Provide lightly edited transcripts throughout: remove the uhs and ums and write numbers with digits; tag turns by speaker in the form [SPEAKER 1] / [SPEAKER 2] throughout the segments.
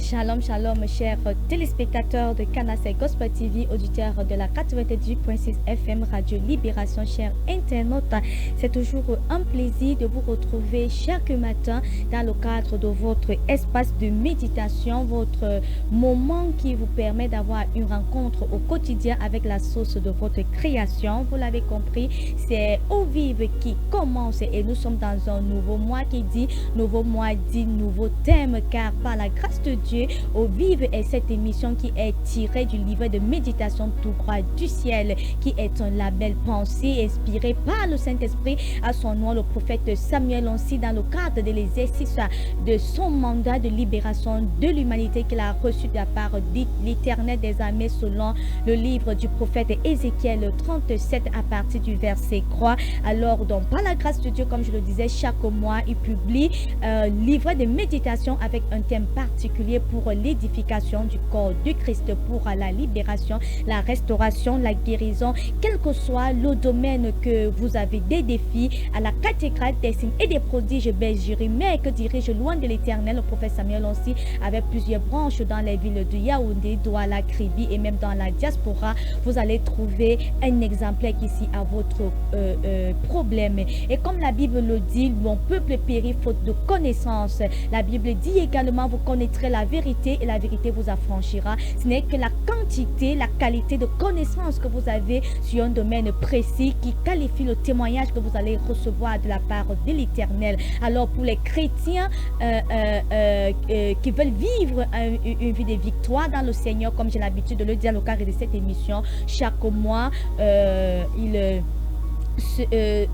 [SPEAKER 1] Shalom, shalom, chers téléspectateurs de Canacé Gospel TV, auditeurs de la 98.6 FM Radio Libération, chers internautes. C'est toujours un plaisir de vous retrouver chaque matin dans le cadre de votre espace de méditation, votre moment qui vous permet d'avoir une rencontre au quotidien avec la source de votre création. Vous l'avez compris, c'est Eau Vive qui commence et nous sommes dans un nouveau mois qui dit nouveau mois dit nouveau thème, car par la grâce de Dieu, Eau Vive est cette émission qui est tirée du livre de méditation tout droit du ciel, qui est un label pensé inspiré par le Saint-Esprit à son nom, le prophète Samuel Onsi, dans le cadre de l'exercice de son mandat de libération de l'humanité qu'il a reçu de la part de l'Éternel des armées selon le livre du prophète Ézéchiel 37 à partir du verset 3. Alors, donc, par la grâce de Dieu, comme je le disais, chaque mois, il publie un livre de méditation avec un thème particulier pour l'édification du corps de Christ, pour la libération, la restauration, la guérison, quel que soit le domaine que vous avez des défis. À la cathédrale des signes et des prodiges Bergerie, mais que dirige loin de l'Éternel, le prophète Samuel aussi, avec plusieurs branches dans les villes de Yaoundé, Douala, Kribi et même dans la diaspora. Vous allez trouver un exemplaire ici à votre problème. Et comme la Bible le dit, mon peuple périt faute de connaissance. La Bible dit également, vous connaîtrez la vérité et la vérité vous affranchira. Ce n'est que la quantité, la qualité de connaissance que vous avez sur un domaine précis qui qualifie le témoignage que vous allez recevoir de la part de l'Éternel. Alors pour les chrétiens qui veulent vivre une vie de victoire dans le Seigneur, comme j'ai l'habitude de le dire au cadre de cette émission, chaque mois,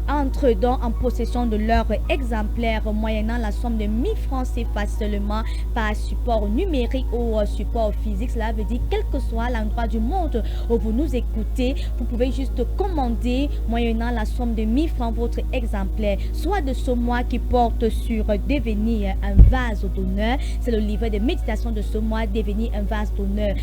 [SPEAKER 1] entrent donc en possession de leur exemplaire moyennant la somme de 1000 francs CFA seulement par support numérique ou support physique. Cela veut dire quel que soit l'endroit du monde où vous nous écoutez, vous pouvez juste commander moyennant la somme de 1000 francs votre exemplaire, soit de ce mois qui porte sur devenir un vase d'honneur, c'est le livre de méditation de ce mois, devenir un vase d'honneur,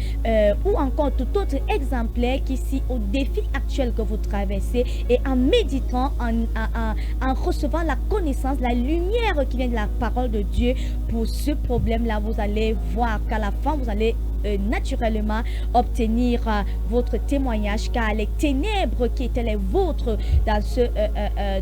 [SPEAKER 1] ou encore tout autre exemplaire qui ici au défi actuel que vous traversez, et en méditant, en recevant la connaissance, la lumière qui vient de la parole de Dieu pour ce problème-là, vous allez voir qu'à la fin, vous allez naturellement obtenir votre témoignage, car les ténèbres qui étaient les vôtres dans ce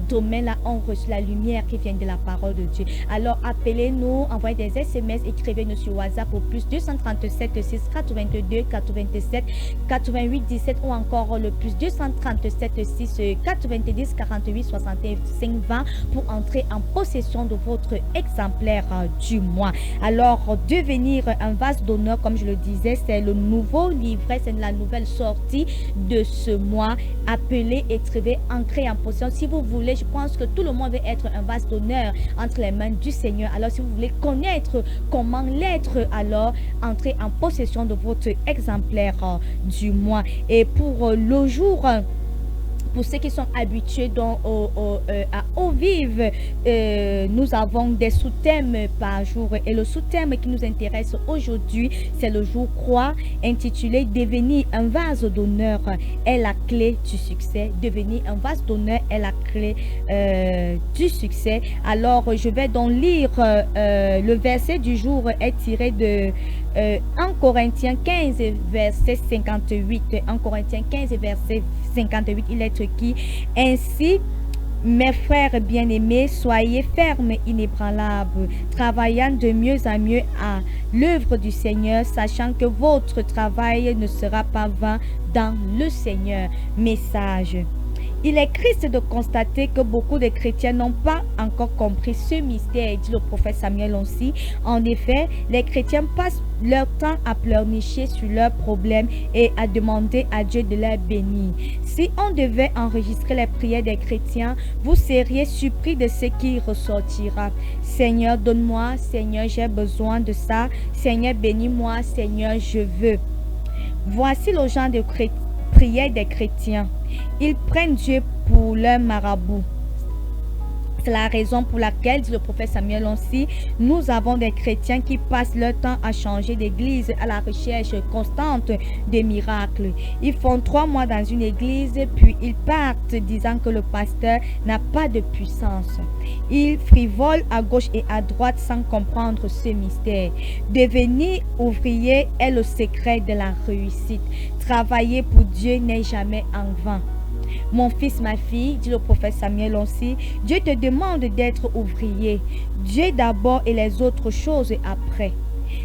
[SPEAKER 1] domaine-là ont reçu la lumière qui vient de la parole de Dieu. Alors appelez-nous, envoyez des SMS, écrivez-nous sur WhatsApp au plus 237 6 82 87 88 17 ou encore le plus 237 6 90 48 65 20 pour entrer en possession de votre exemplaire du mois. Alors devenir un vase d'honneur, comme je le dis, c'est le nouveau livret, c'est la nouvelle sortie de ce mois. Appelez, écrivez, entrez en possession. Si vous voulez, je pense que tout le monde veut être un vase d'honneur entre les mains du Seigneur. Alors, si vous voulez connaître comment l'être, alors entrez en possession de votre exemplaire du mois. Et pour le jour, pour ceux qui sont habitués donc à Eau Vive, nous avons des sous-thèmes par jour. Et le sous-thème qui nous intéresse aujourd'hui, c'est le jour croix, intitulé Devenir un vase d'honneur est la clé du succès. Devenir un vase d'honneur est la clé du succès. Alors, je vais donc lire le verset du jour est tiré de 1 Corinthiens 15, verset 58. 1 Corinthiens 15, verset 58, il est écrit: ainsi, mes frères bien-aimés, soyez fermes, inébranlables, travaillant de mieux en mieux à l'œuvre du Seigneur, sachant que votre travail ne sera pas vain dans le Seigneur. Message. Il est triste de constater que beaucoup de chrétiens n'ont pas encore compris ce mystère, dit le prophète Samuel aussi. En effet, les chrétiens passent leur temps à pleurnicher sur leurs problèmes et à demander à Dieu de les bénir. Si on devait enregistrer les prières des chrétiens, vous seriez surpris de ce qui ressortira. Seigneur, donne-moi. Seigneur, j'ai besoin de ça. Seigneur, bénis-moi. Seigneur, je veux. Voici le genre de prière des chrétiens. Ils prennent Dieu pour leur marabout. C'est la raison pour laquelle, dit le prophète Samuel aussi, nous avons des chrétiens qui passent leur temps à changer d'église à la recherche constante des miracles. Ils font 3 mois dans une église, puis ils partent disant que le pasteur n'a pas de puissance. Ils frivolent à gauche et à droite sans comprendre ce mystère. Devenir ouvrier est le secret de la réussite. Travailler pour Dieu n'est jamais en vain. Mon fils, ma fille, dit le prophète Samuel aussi, Dieu te demande d'être ouvrier. Dieu d'abord et les autres choses après.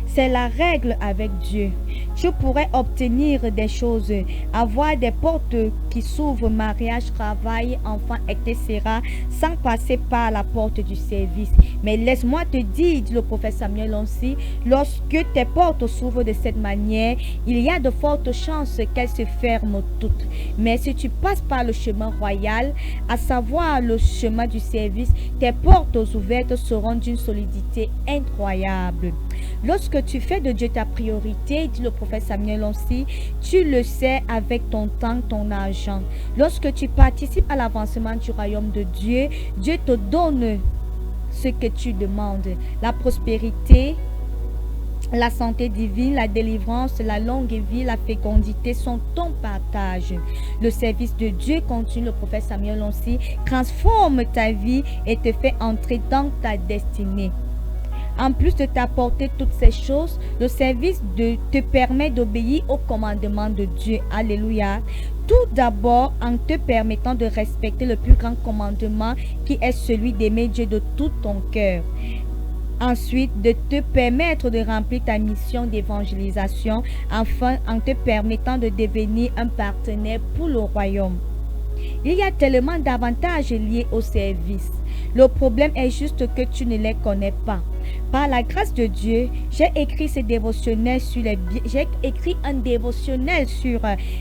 [SPEAKER 1] C'est la règle avec Dieu. Tu pourrais obtenir des choses, avoir des portes qui s'ouvrent, mariage, travail, enfants, etc., sans passer par la porte du service. Mais laisse-moi te dire, dit le prophète Samuel aussi, lorsque tes portes s'ouvrent de cette manière, il y a de fortes chances qu'elles se ferment toutes. Mais si tu passes par le chemin royal, à savoir le chemin du service, tes portes ouvertes seront d'une solidité incroyable. Lorsque tu fais de Dieu ta priorité, dit le prophète Samuel aussi, tu le sais avec ton temps, ton argent. Lorsque tu participes à l'avancement du royaume de Dieu, Dieu te donne ce que tu demandes. La prospérité, la santé divine, la délivrance, la longue vie, la fécondité sont ton partage. Le service de Dieu, continue le prophète Samuel aussi, transforme ta vie et te fait entrer dans ta destinée. En plus de t'apporter toutes ces choses, le service te permet d'obéir au commandement de Dieu. Alléluia. Tout d'abord en te permettant de respecter le plus grand commandement qui est celui d'aimer Dieu de tout ton cœur. Ensuite, de te permettre de remplir ta mission d'évangélisation, enfin en te permettant de devenir un partenaire pour le royaume. Il y a tellement d'avantages liés au service. Le problème est juste que tu ne les connais pas. Par la grâce de Dieu, j'ai écrit un dévotionnel sur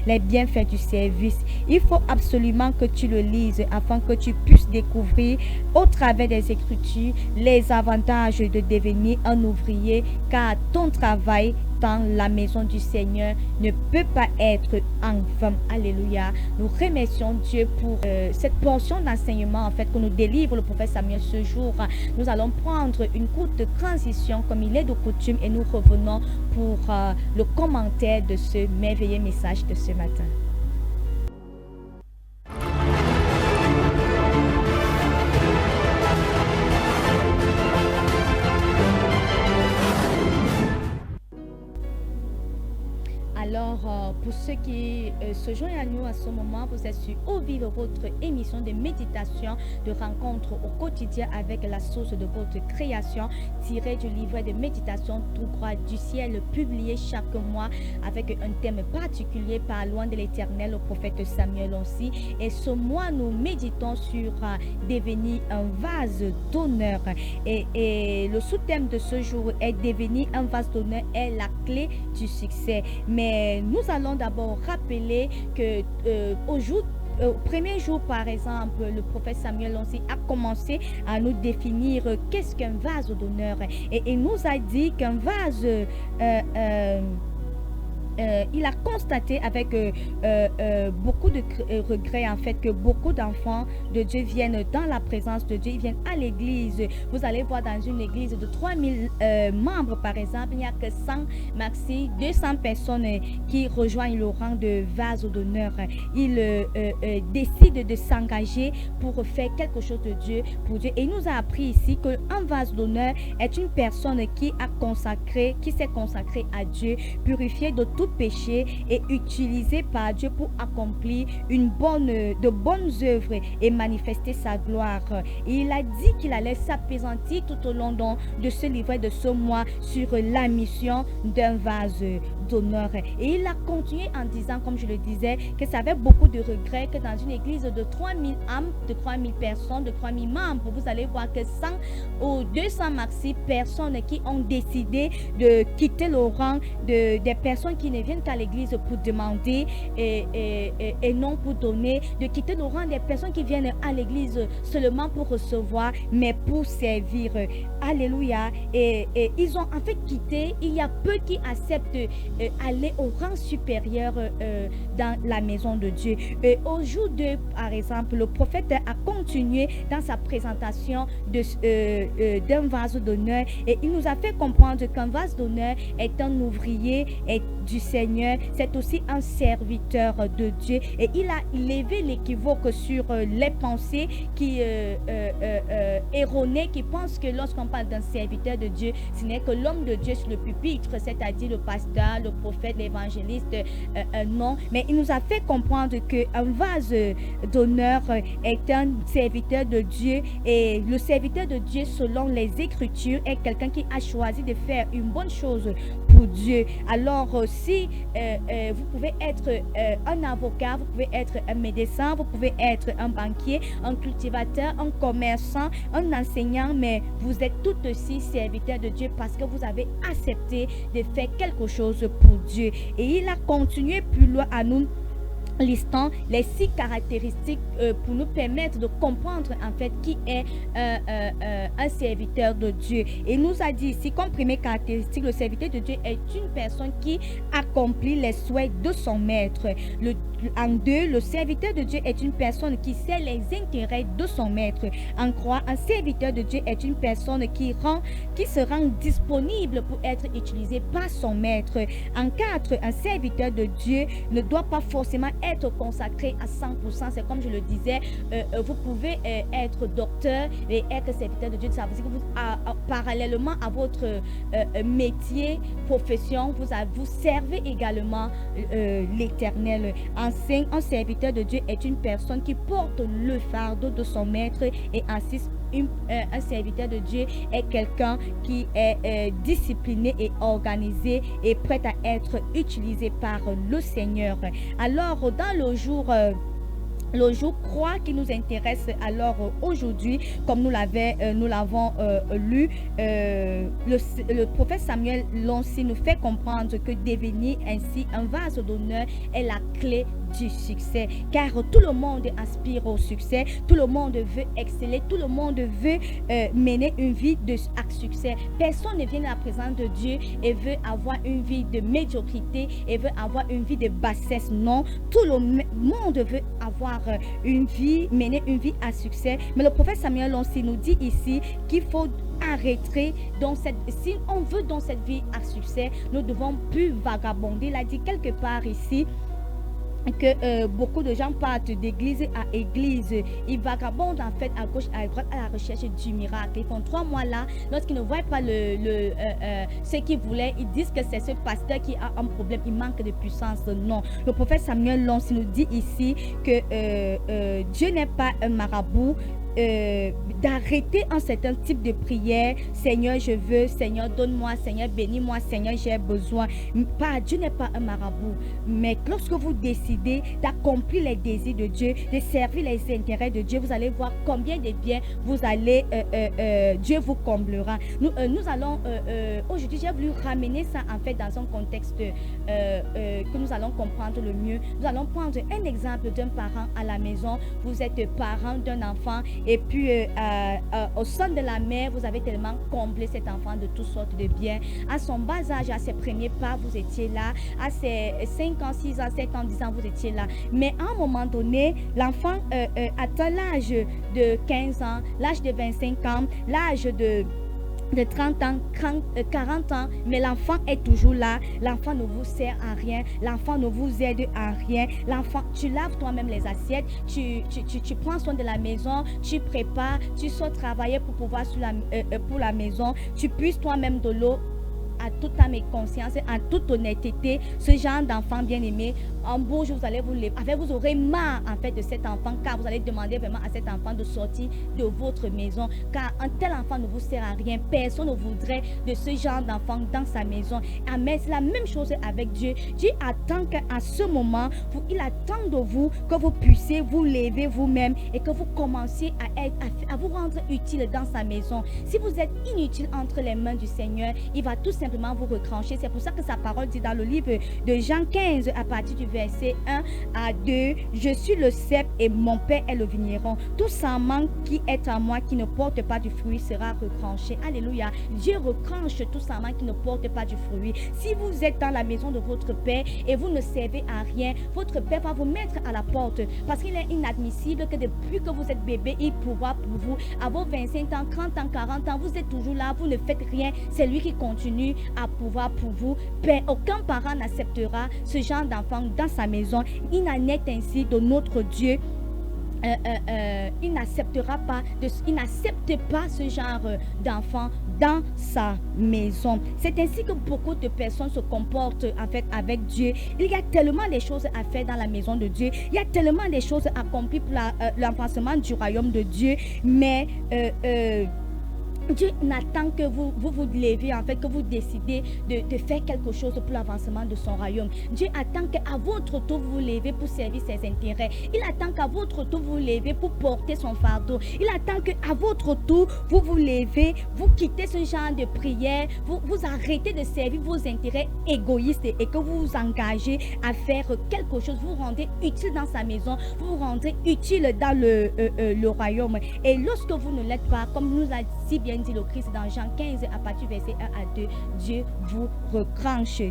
[SPEAKER 1] les bienfaits du service. Il faut absolument que tu le lises afin que tu puisses découvrir au travers des Écritures les avantages de devenir un ouvrier, car ton travail dans la maison du Seigneur ne peut pas être en vain. Alléluia. Nous remercions Dieu pour cette portion d'enseignement en fait que nous délivre le prophète Samuel ce jour. Nous allons prendre une courte transition comme il est de coutume et nous revenons pour le commentaire de ce merveilleux message de ce matin. Alors, pour ceux qui se joignent à nous à ce moment, vous êtes sur Au Vivre, votre émission de méditation, de rencontre au quotidien avec la source de votre création, tirée du livret de méditation tout droit du ciel, publié chaque mois avec un thème particulier par loin de l'éternel, au prophète Samuel aussi. Et ce mois, nous méditons sur devenir un vase d'honneur. Et le sous-thème de ce jour est devenir un vase d'honneur est la clé du succès. Mais nous allons d'abord rappeler que au premier jour, par exemple, le prophète Samuel aussi a commencé à nous définir qu'est-ce qu'un vase d'honneur. Et il nous a dit qu'un vase... il a constaté avec beaucoup de regrets en fait que beaucoup d'enfants de Dieu viennent dans la présence de Dieu, ils viennent à l'église. Vous allez voir dans une église de 3000 membres par exemple, il n'y a que 100 maxi 200 personnes qui rejoignent le rang de vase d'honneur. Ils décident de s'engager pour faire quelque chose de Dieu pour Dieu. Et il nous a appris ici qu'un vase d'honneur est une personne qui s'est consacrée à Dieu, purifiée de tout péché et utilisé par Dieu pour accomplir de bonnes œuvres et manifester sa gloire. Et il a dit qu'il allait s'apaisantir tout au long de ce livret de ce mois sur la mission d'un vase d'honneur. Et il a continué en disant, comme je le disais, que ça avait beaucoup de regrets que dans une église de 3000 âmes, de 3000 personnes, de 3000 membres, vous allez voir que 100 ou 200 maxi personnes qui ont décidé de quitter le rang des personnes qui ne viennent qu'à l'église pour demander et non pour donner, de quitter le rang des personnes qui viennent à l'église seulement pour recevoir, mais pour servir. Alléluia. Et ils ont en fait quitté. Il y a peu qui acceptent aller au rang supérieur dans la maison de Dieu. Au jour 2, par exemple, le prophète a continué dans sa présentation d'un vase d'honneur, et il nous a fait comprendre qu'un vase d'honneur est un ouvrier du Seigneur, c'est aussi un serviteur de Dieu, et il a levé l'équivoque sur les pensées qui erronées, qui pensent que lorsqu'on parle d'un serviteur de Dieu, ce n'est que l'homme de Dieu sur le pupitre, c'est-à-dire le pasteur, le prophète, l'évangéliste. Non, mais il nous a fait comprendre qu'un vase d'honneur est un serviteur de Dieu, et le serviteur de Dieu selon les Écritures est quelqu'un qui a choisi de faire une bonne chose pour Dieu. Alors si vous pouvez être un avocat, vous pouvez être un médecin, vous pouvez être un banquier, un cultivateur, un commerçant, un enseignant, mais vous êtes tout aussi serviteur de Dieu parce que vous avez accepté de faire quelque chose pour Dieu. Et il a continué plus loin à nous listant les 6 caractéristiques pour nous permettre de comprendre en fait qui est un serviteur de Dieu. Et nous a dit ici comme première caractéristique, le serviteur de Dieu est une personne qui accomplit les souhaits de son maître. En 2, le serviteur de Dieu est une personne qui sait les intérêts de son maître. En 3, un serviteur de Dieu est une personne qui se rend disponible pour être utilisé par son maître. En 4, un serviteur de Dieu ne doit pas forcément être consacré à 100%. C'est comme je le disais, vous pouvez être docteur et être serviteur de Dieu. Ça veut dire que vous, parallèlement à votre métier, profession, vous servez également l'Éternel. En 5, un serviteur de Dieu est une personne qui porte le fardeau de son maître. Et en 6, un serviteur de Dieu est quelqu'un qui est discipliné et organisé et prêt à être utilisé par le Seigneur. Alors, dans le jour croix qui nous intéresse, alors aujourd'hui, comme nous l'avons lu, le prophète Samuel Lonsi nous fait comprendre que devenir ainsi un vase d'honneur est la clé du succès, car tout le monde aspire au succès, tout le monde veut exceller, tout le monde veut mener une vie à succès. Personne ne vient à la présence de Dieu et veut avoir une vie de médiocrité et veut avoir une vie de bassesse. Non, tout le monde veut avoir mener une vie à succès. Mais le prophète Samuel Lonsi nous dit ici qu'il faut arrêter si on veut dans cette vie à succès, nous devons plus vagabonder. Il a dit quelque part ici que beaucoup de gens partent d'église à église, ils vagabondent en fait à gauche à droite à la recherche du miracle. Ils font 3 mois là, lorsqu'ils ne voient pas ce qu'ils voulaient, ils disent que c'est ce pasteur qui a un problème, il manque de puissance. Non, le prophète Samuel Lonsi nous dit ici que Dieu n'est pas un marabout. D'arrêter un certain type de prière. Seigneur, je veux, Seigneur, donne-moi, Seigneur, bénis-moi, Seigneur, j'ai besoin. Dieu n'est pas un marabout, mais lorsque vous décidez d'accomplir les désirs de Dieu, de servir les intérêts de Dieu, vous allez voir combien de biens vous allez, Dieu vous comblera. Nous allons, aujourd'hui, j'ai voulu ramener ça en fait dans un contexte que nous allons comprendre le mieux. Nous allons prendre un exemple d'un parent à la maison. Vous êtes parent d'un enfant, et puis au sein de la mère, vous avez tellement comblé cet enfant de toutes sortes de biens. À son bas âge, à ses premiers pas, vous étiez là. À ses 5 ans, 6 ans, 7 ans, 10 ans, vous étiez là. Mais à un moment donné, l'enfant atteint l'âge de 15 ans, l'âge de 25 ans, l'âge de 30 ans, 40 ans, mais l'enfant est toujours là. L'enfant ne vous sert à rien, l'enfant ne vous aide à rien. L'enfant, tu laves toi-même les assiettes, tu prends soin de la maison, tu prépares, tu sors travailler pour pouvoir pour la maison, tu puisses toi-même de l'eau. À toute âme et conscience, en toute honnêteté, ce genre d'enfant bien-aimé, un beau jour, vous aurez marre en fait de cet enfant, car vous allez demander vraiment à cet enfant de sortir de votre maison, car un tel enfant ne vous sert à rien. Personne ne voudrait de ce genre d'enfant dans sa maison. Amen. C'est la même chose avec Dieu. Dieu attend qu'à ce moment, il attend de vous que vous puissiez vous lever vous-même et que vous commenciez à vous rendre utile dans sa maison. Si vous êtes inutile entre les mains du Seigneur, il va tout simplement simplement vous retrancher. C'est pour ça que sa parole dit dans le livre de Jean 15 à partir du verset 1 à 2, je suis le cep et mon père est le vigneron. Tout sarment qui est en moi, qui ne porte pas du fruit, sera retranché. Alléluia. Dieu retranche tout sarment qui ne porte pas du fruit. Si vous êtes dans la maison de votre père et vous ne servez à rien, votre père va vous mettre à la porte, parce qu'il est inadmissible que depuis que vous êtes bébé, il pourvoit pour vous. À vos 25 ans, 30 ans, 40 ans, vous êtes toujours là, vous ne faites rien. C'est lui qui continue à pouvoir pour vous. Aucun parent n'acceptera ce genre d'enfant dans sa maison. Il n'en est ainsi de notre Dieu. Il n'accepte pas ce genre d'enfant dans sa maison. C'est ainsi que beaucoup de personnes se comportent en fait avec Dieu. Il y a tellement de choses à faire dans la maison de Dieu. Il y a tellement de choses accomplir pour l'avancement du royaume de Dieu. Mais Dieu n'attend que vous levez, en fait, que vous décidez de faire quelque chose pour l'avancement de son royaume. Dieu attend qu'à votre tour vous levez pour servir ses intérêts. Il attend qu'à votre tour vous levez pour porter son fardeau. Il attend qu'à votre tour vous levez, vous quittez ce genre de prière, vous arrêtez de servir vos intérêts égoïstes et que vous vous engagez à faire quelque chose. Vous vous rendez utile dans sa maison, vous vous rendez utile dans le royaume. Et lorsque vous ne l'êtes pas, comme nous a si bien dit le Christ dans Jean 15 à partir du verset 1 à 2, Dieu vous retranche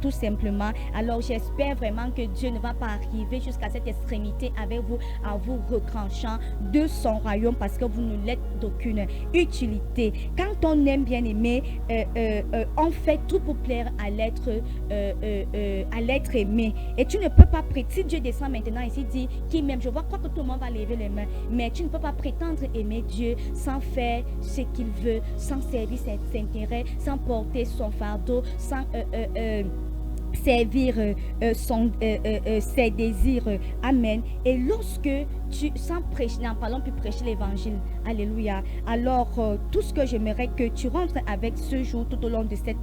[SPEAKER 1] tout simplement. Alors j'espère vraiment que Dieu ne va pas arriver jusqu'à cette extrémité avec vous, en vous retranchant de son royaume, parce que vous ne l'êtes d'aucune utilité. Quand on aime, bien aimé, on fait tout pour plaire à l'être aimé. Et tu ne peux pas prétendre, si Dieu descend maintenant ici, dit qui m'aime, je vois quoi que tout le monde va lever les mains, mais tu ne peux pas prétendre aimer Dieu sans faire ce qu'il veut, sans servir ses intérêts, sans porter son fardeau, sans servir ses désirs. Amen. Et lorsque tu, sans prêcher, n'en parlons plus, prêcher l'évangile, alléluia, alors tout ce que j'aimerais que tu rentres avec ce jour, tout au long de cette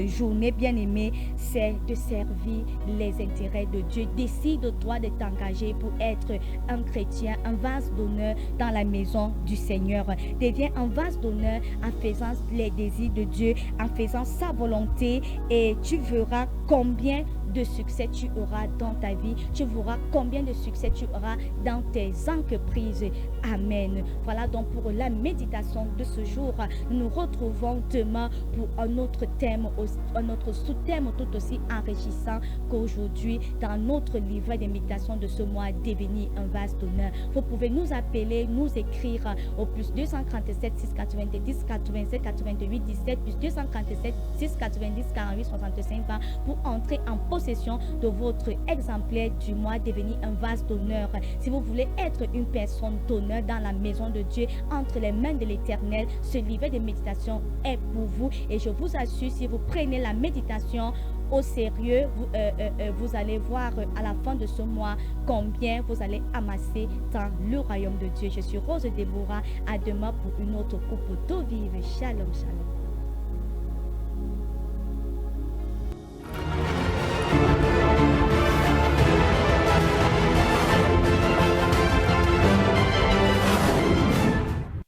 [SPEAKER 1] journée, bien aimée, c'est de servir les intérêts de Dieu. Décide-toi de t'engager pour être un chrétien, un vase d'honneur dans la maison du Seigneur. Deviens un vase d'honneur en faisant les désirs de Dieu, en faisant sa volonté, et tu verras combien de succès tu auras dans ta vie. Tu verras combien de succès tu auras dans tes entreprises. Amen. Voilà donc pour la méditation de ce jour. Nous nous retrouvons demain pour un autre thème, un autre sous-thème tout aussi enrichissant qu'aujourd'hui dans notre livret de méditation de ce mois, devenir un vase d'honneur. Vous pouvez nous appeler, nous écrire au plus 237 690 87 88 17 plus 237 690 48 65 pour entrer en possession de votre exemplaire du mois, devenir un vase d'honneur. Si vous voulez être une personne d'honneur dans la maison de Dieu, entre les mains de l'Éternel, ce livret de méditation est pour vous. Et je vous assure, si vous prenez la méditation au sérieux, vous allez voir à la fin de ce mois combien vous allez amasser dans le royaume de Dieu. Je suis Rose Déborah. À demain pour une autre coupe d'eau vive. Shalom, shalom.